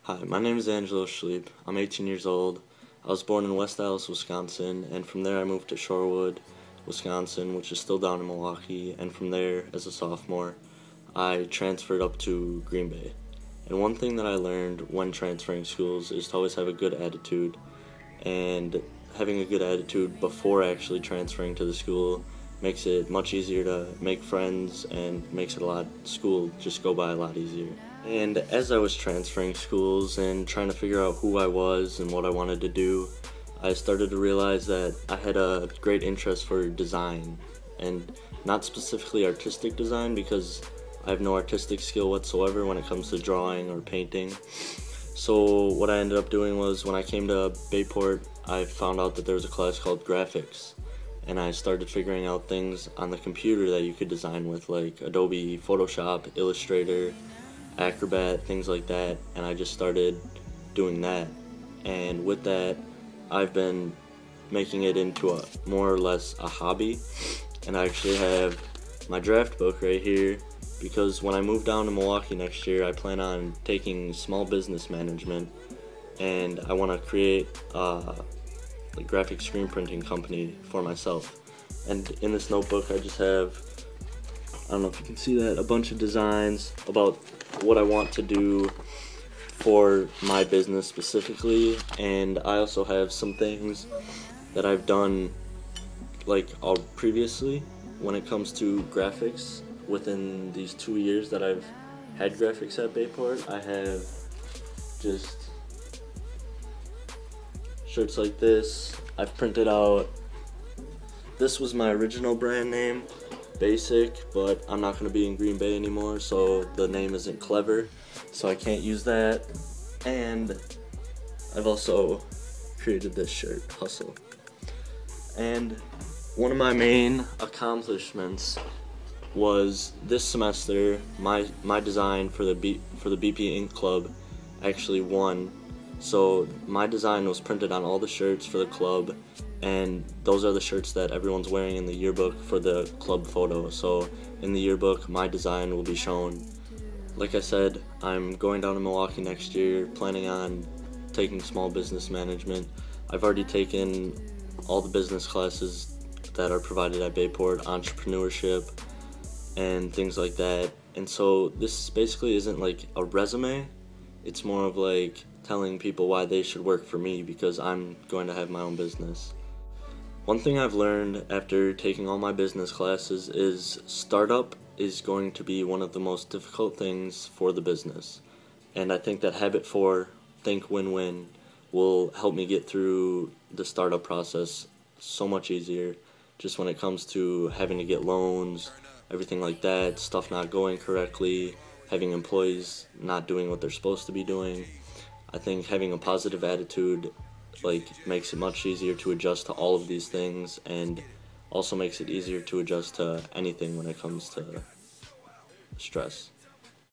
Hi, my name is Angelo Sschliepp. I'm 18 years old. I was born in West Allis, Wisconsin, and from there I moved to Shorewood, Wisconsin, which is still down in Milwaukee, and from there, as a sophomore, I transferred up to Green Bay. And one thing that I learned when transferring schools is to always have a good attitude, and having a good attitude before actually transferring to the school makes it much easier to make friends and makes it school just go by a lot easier. And as I was transferring schools and trying to figure out who I was and what I wanted to do, I started to realize that I had a great interest for design, and not specifically artistic design because I have no artistic skill whatsoever when it comes to drawing or painting. So what I ended up doing was, when I came to Bayport, I found out that there was a class called graphics, and I started figuring out things on the computer that you could design with, like Adobe Photoshop, Illustrator, Acrobat, things like that, and I just started doing that. And with that, I've been making it into a more or less a hobby, and I actually have my draft book right here because when I move down to Milwaukee next year, I plan on taking small business management, and I want to create a graphic screen printing company for myself. And in this notebook, I just have, I don't know if you can see that, a bunch of designs about what I want to do for my business specifically, and I also have some things that I've done previously when it comes to graphics. Within these 2 years that I've had graphics at Bayport, I have just shirts like this. I've printed out, this was my original brand name, Basic, but I'm not going to be in Green Bay anymore, so the name isn't clever, so I can't use that. And I've also created this shirt, Hustle. And one of my main accomplishments was this semester, my design for the BP Ink Club actually won. So my design was printed on all the shirts for the club, and those are the shirts that everyone's wearing in the yearbook for the club photo. So in the yearbook, my design will be shown. Like I said, I'm going down to Milwaukee next year, planning on taking small business management. I've already taken all the business classes that are provided at Bayport, entrepreneurship, and things like that. And so this basically isn't like a resume, it's more of like telling people why they should work for me because I'm going to have my own business. One thing I've learned after taking all my business classes is startup is going to be one of the most difficult things for the business. And I think that habit 4, think win-win, will help me get through the startup process so much easier, just when it comes to having to get loans, everything like that, stuff not going correctly, having employees not doing what they're supposed to be doing. I think having a positive attitude makes it much easier to adjust to all of these things, and also makes it easier to adjust to anything when it comes to stress.